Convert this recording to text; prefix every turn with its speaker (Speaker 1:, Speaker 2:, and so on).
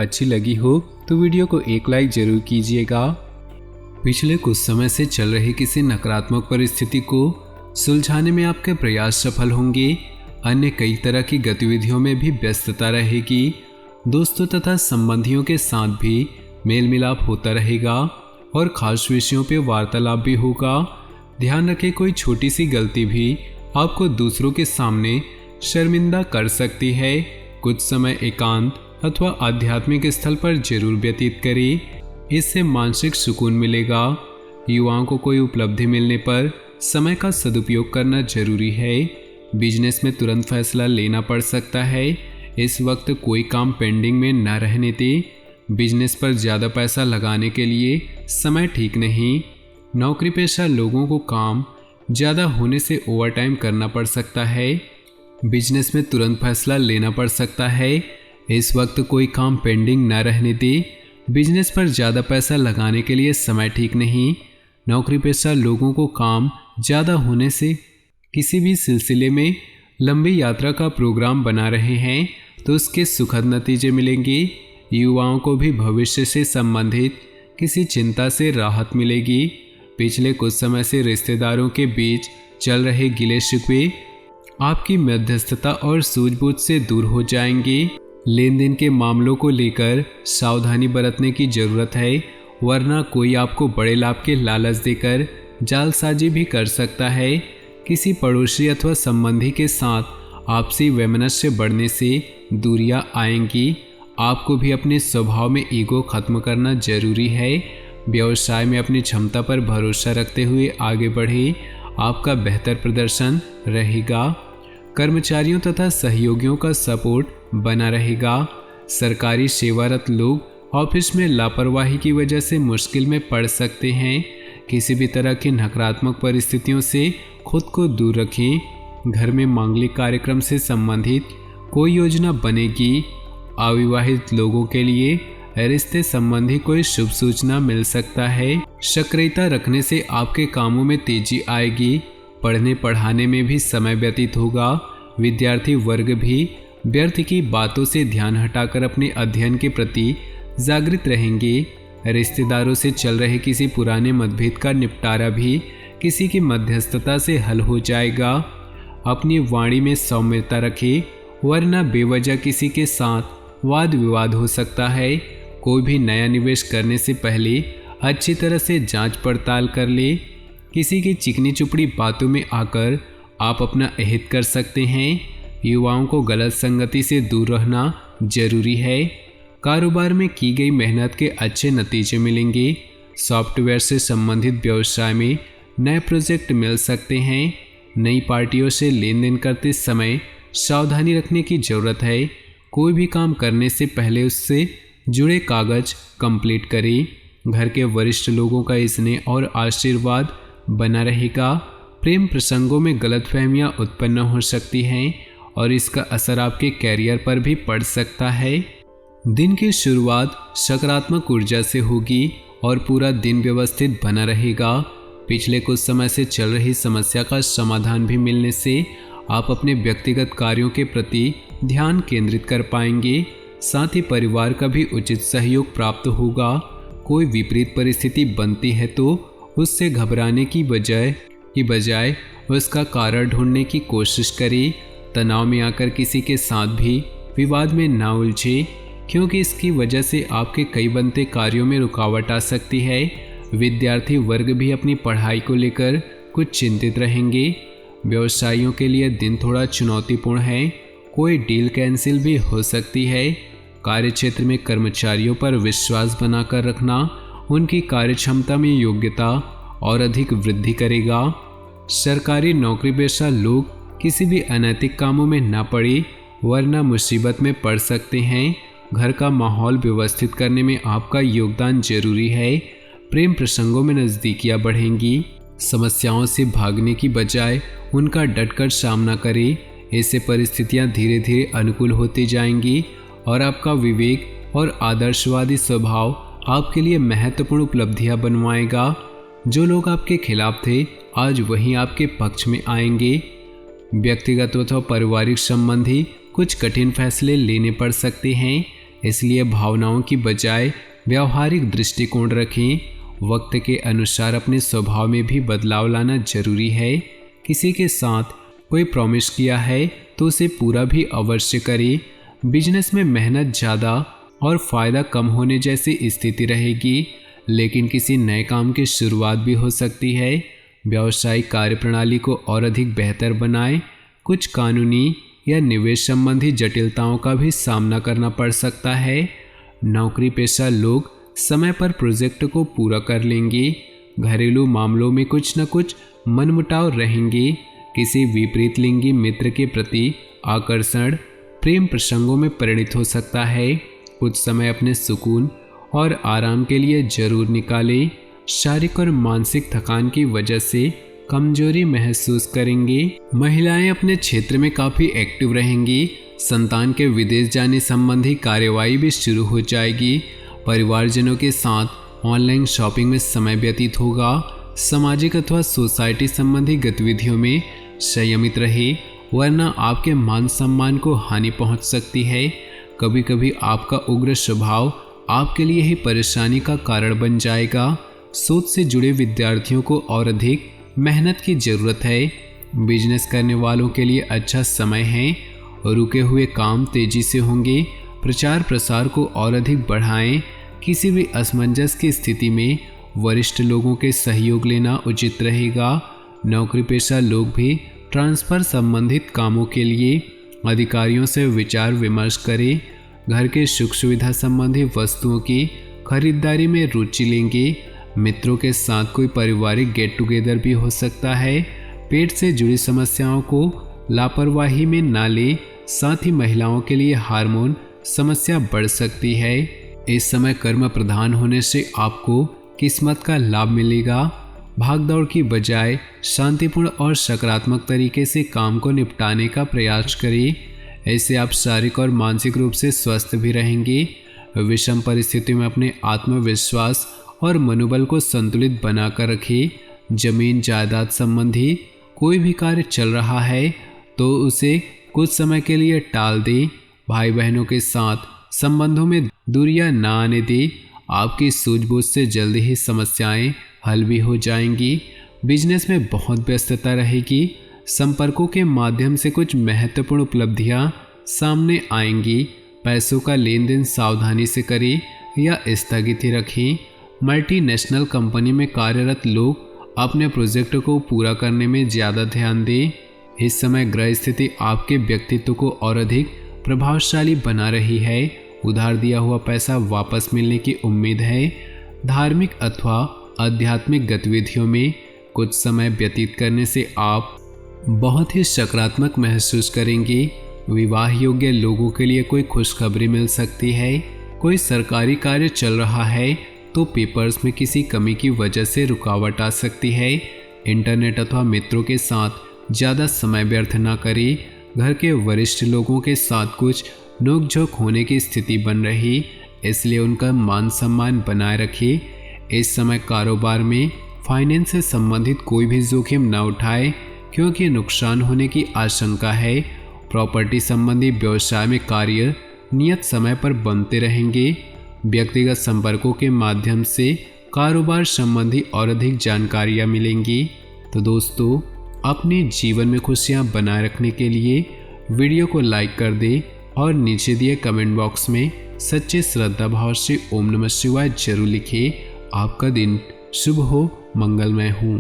Speaker 1: अच्छी लगी हो तो वीडियो को एक लाइक जरूर कीजिएगा। पिछले कुछ समय से चल रही किसी नकारात्मक परिस्थिति को सुलझाने में आपके प्रयास सफल होंगे। अन्य कई तरह की गतिविधियों में भी व्यस्तता रहेगी। दोस्तों तथा संबंधियों के साथ भी मेल मिलाप होता रहेगा और खास विषयों पर वार्तालाप भी होगा। ध्यान रखें, कोई छोटी सी गलती भी आपको दूसरों के सामने शर्मिंदा कर सकती है। कुछ समय एकांत अथवा आध्यात्मिक स्थल पर जरूर व्यतीत करें, इससे मानसिक सुकून मिलेगा। युवाओं को कोई उपलब्धि मिलने पर समय का सदुपयोग करना जरूरी है। बिजनेस में तुरंत फैसला लेना पड़ सकता है। इस वक्त कोई काम पेंडिंग में न रहने दें। बिजनेस पर ज़्यादा पैसा लगाने के लिए समय ठीक नहीं। नौकरी पेशा लोगों को काम ज़्यादा होने से ओवरटाइम करना पड़ सकता है। बिजनेस में तुरंत फैसला लेना पड़ सकता है। इस वक्त कोई काम पेंडिंग न रहने दे। बिजनेस पर ज़्यादा पैसा लगाने के लिए समय ठीक नहीं। नौकरी पेशा लोगों को काम ज़्यादा होने से किसी भी सिलसिले में लंबी यात्रा का प्रोग्राम बना रहे हैं तो उसके सुखद नतीजे मिलेंगे। युवाओं को भी भविष्य से संबंधित किसी चिंता से राहत मिलेगी। पिछले कुछ समय से रिश्तेदारों के बीच चल रहे गिले शिकवे आपकी मध्यस्थता और सूझबूझ से दूर हो जाएंगे। लेन देन के मामलों को लेकर सावधानी बरतने की जरूरत है, वरना कोई आपको बड़े लाभ के लालच देकर जालसाजी भी कर सकता है। किसी पड़ोसी अथवा संबंधी के साथ आपसी वैमनस्य बढ़ने से दूरियां आएंगी। आपको भी अपने स्वभाव में ईगो खत्म करना जरूरी है। व्यवसाय में अपनी क्षमता पर भरोसा रखते हुए आगे बढ़े, आपका बेहतर प्रदर्शन रहेगा। कर्मचारियों तथा सहयोगियों का सपोर्ट बना रहेगा। सरकारी सेवारत लोग ऑफिस में लापरवाही की वजह से मुश्किल में पड़ सकते हैं। किसी भी तरह की नकारात्मक परिस्थितियों से खुद को दूर रखें। घर में मांगलिक कार्यक्रम से संबंधित कोई योजना बनेगी। अविवाहित लोगों के लिए रिश्ते संबंधी कोई शुभ सूचना मिल सकता है। सक्रियता रखने से आपके कामों में तेजी आएगी। पढ़ने पढ़ाने में भी समय व्यतीत होगा। विद्यार्थी वर्ग भी व्यर्थ की बातों से ध्यान हटाकर अपने अध्ययन के प्रति जागृत रहेंगे। रिश्तेदारों से चल रहे किसी पुराने मतभेद का निपटारा भी किसी की मध्यस्थता से हल हो जाएगा। अपनी वाणी में सौम्यता रखें, वरना बेवजह किसी के साथ वाद विवाद हो सकता है। कोई भी नया निवेश करने से पहले अच्छी तरह से जांच पड़ताल कर ले। किसी की चिकनी चुपड़ी बातों में आकर आप अपना अहित कर सकते हैं। युवाओं को गलत संगति से दूर रहना जरूरी है। कारोबार में की गई मेहनत के अच्छे नतीजे मिलेंगे। सॉफ्टवेयर से संबंधित व्यवसाय में नए प्रोजेक्ट मिल सकते हैं। नई पार्टियों से लेन देन करते समय सावधानी रखने की जरूरत है। कोई भी काम करने से पहले उससे जुड़े कागज कंप्लीट करें। घर के वरिष्ठ लोगों का स्नेह और आशीर्वाद बना रहेगा। प्रेम प्रसंगों में गलतफहमियां उत्पन्न हो सकती हैं और इसका असर आपके कैरियर पर भी पड़ सकता है। दिन की शुरुआत सकारात्मक ऊर्जा से होगी और पूरा दिन व्यवस्थित बना रहेगा। पिछले कुछ समय से चल रही समस्या का समाधान भी मिलने से आप अपने व्यक्तिगत कार्यों के प्रति ध्यान केंद्रित कर पाएंगे। साथ ही परिवार का भी उचित सहयोग प्राप्त होगा। कोई विपरीत परिस्थिति बनती है तो उससे घबराने की बजाय उसका कारण ढूंढने की कोशिश करें। तनाव में आकर किसी के साथ भी विवाद में ना उलझे, क्योंकि इसकी वजह से आपके कई बनते कार्यों में रुकावट आ सकती है। विद्यार्थी वर्ग भी अपनी पढ़ाई को लेकर कुछ चिंतित रहेंगे। व्यवसायियों के लिए दिन थोड़ा चुनौतीपूर्ण है। कोई डील कैंसिल भी हो सकती है। कार्यक्षेत्र में कर्मचारियों पर विश्वास बनाकर रखना उनकी कार्यक्षमता में योग्यता और अधिक वृद्धि करेगा। सरकारी नौकरी पेशा लोग किसी भी अनैतिक कामों में न पड़े, वरना मुसीबत में पड़ सकते हैं। घर का माहौल व्यवस्थित करने में आपका योगदान जरूरी है। प्रेम प्रसंगों में नज़दीकियां बढ़ेंगी। समस्याओं से भागने की बजाय उनका डटकर सामना करें। इससे परिस्थितियां धीरे धीरे अनुकूल होती जाएंगी और आपका विवेक और आदर्शवादी स्वभाव आपके लिए महत्वपूर्ण उपलब्धियां बनवाएगा। जो लोग आपके खिलाफ थे आज वहीं आपके पक्ष में आएंगे। व्यक्तिगत अथवा पारिवारिक संबंधी कुछ कठिन फैसले लेने पड़ सकते हैं। इसलिए भावनाओं की बजाय व्यवहारिक दृष्टिकोण रखें। वक्त के अनुसार अपने स्वभाव में भी बदलाव लाना जरूरी है। किसी के साथ कोई प्रॉमिस किया है तो उसे पूरा भी अवश्य करें। बिजनेस में मेहनत ज़्यादा और फ़ायदा कम होने जैसी स्थिति रहेगी, लेकिन किसी नए काम की शुरुआत भी हो सकती है। व्यावसायिक कार्यप्रणाली को और अधिक बेहतर बनाएं। कुछ कानूनी या निवेश संबंधी जटिलताओं का भी सामना करना पड़ सकता है। नौकरी पेशा लोग समय पर प्रोजेक्ट को पूरा कर लेंगे। घरेलू मामलों में कुछ न कुछ मनमुटाव रहेंगे। किसी विपरीत लिंगी मित्र के प्रति आकर्षण प्रेम प्रसंगों में परिणित हो सकता है। कुछ समय अपने सुकून और आराम के लिए जरूर निकालें। शारीरिक और मानसिक थकान की वजह से कमजोरी महसूस करेंगे। महिलाएं अपने क्षेत्र में काफ़ी एक्टिव रहेंगी। संतान के विदेश जाने संबंधी कार्यवाही भी शुरू हो जाएगी। परिवारजनों के साथ ऑनलाइन शॉपिंग में समय व्यतीत होगा। सामाजिक अथवा सोसाइटी संबंधी गतिविधियों में संयमित रहे, वरना आपके मान सम्मान को हानि पहुंच सकती है। कभी कभी आपका उग्र स्वभाव आपके लिए ही परेशानी का कारण बन जाएगा। सोच से जुड़े विद्यार्थियों को और अधिक मेहनत की ज़रूरत है। बिजनेस करने वालों के लिए अच्छा समय है। रुके हुए काम तेजी से होंगे। प्रचार प्रसार को और अधिक बढ़ाएं। किसी भी असमंजस की स्थिति में वरिष्ठ लोगों के सहयोग लेना उचित रहेगा। नौकरी पेशा लोग भी ट्रांसफ़र संबंधित कामों के लिए अधिकारियों से विचार विमर्श करें। घर के सुख सुविधा संबंधी वस्तुओं की खरीदारी में रुचि लेंगे। मित्रों के साथ कोई पारिवारिक गेट टुगेदर भी हो सकता है। पेट से जुड़ी समस्याओं को लापरवाही में ना ले। साथ ही महिलाओं के लिए हार्मोन समस्या बढ़ सकती है। इस समय कर्म प्रधान होने से आपको किस्मत का लाभ मिलेगा। भागदौड़ की बजाय शांतिपूर्ण और सकारात्मक तरीके से काम को निपटाने का प्रयास करें। ऐसे आप शारीरिक और मानसिक रूप से स्वस्थ भी रहेंगे। विषम परिस्थितियों में अपने आत्मविश्वास और मनोबल को संतुलित बनाकर रखें। जमीन जायदाद संबंधी कोई भी कार्य चल रहा है तो उसे कुछ समय के लिए टाल दें। भाई बहनों के साथ संबंधों में दूरियां ना आने दें। आपकी सूझबूझ से जल्दी ही समस्याएं हल भी हो जाएंगी। बिजनेस में बहुत व्यस्तता रहेगी। संपर्कों के माध्यम से कुछ महत्वपूर्ण उपलब्धियां सामने आएंगी। पैसों का लेन देन सावधानी से करें या स्थगित ही रखें। मल्टीनेशनल कंपनी में कार्यरत लोग अपने प्रोजेक्ट को पूरा करने में ज़्यादा ध्यान दें। इस समय ग्रह स्थिति आपके व्यक्तित्व को और अधिक प्रभावशाली बना रही है। उधार दिया हुआ पैसा वापस मिलने की उम्मीद है। धार्मिक अथवा आध्यात्मिक गतिविधियों में कुछ समय व्यतीत करने से आप बहुत ही सकारात्मक महसूस करेंगे। विवाह योग्य लोगों के लिए कोई खुशखबरी मिल सकती है। कोई सरकारी कार्य चल रहा है तो पेपर्स में किसी कमी की वजह से रुकावट आ सकती है। इंटरनेट अथवा मित्रों के साथ ज़्यादा समय व्यर्थ ना करें। घर के वरिष्ठ लोगों के साथ कुछ नोकझोंक होने की स्थिति बन रही, इसलिए उनका मान सम्मान बनाए रखिए। इस समय कारोबार में फाइनेंस से संबंधित कोई भी जोखिम न उठाए, क्योंकि नुकसान होने की आशंका है। प्रॉपर्टी संबंधी व्यवसाय में कार्य नियत समय पर बनते रहेंगे। व्यक्तिगत संपर्कों के माध्यम से कारोबार संबंधी और अधिक जानकारियाँ मिलेंगी। तो दोस्तों, अपने जीवन में खुशियाँ बनाए रखने के लिए वीडियो को लाइक कर दें और नीचे दिए कमेंट बॉक्स में सच्चे श्रद्धा भाव से ओम नमः शिवाय जरूर लिखिए। आपका दिन शुभ हो, मंगलमय हो।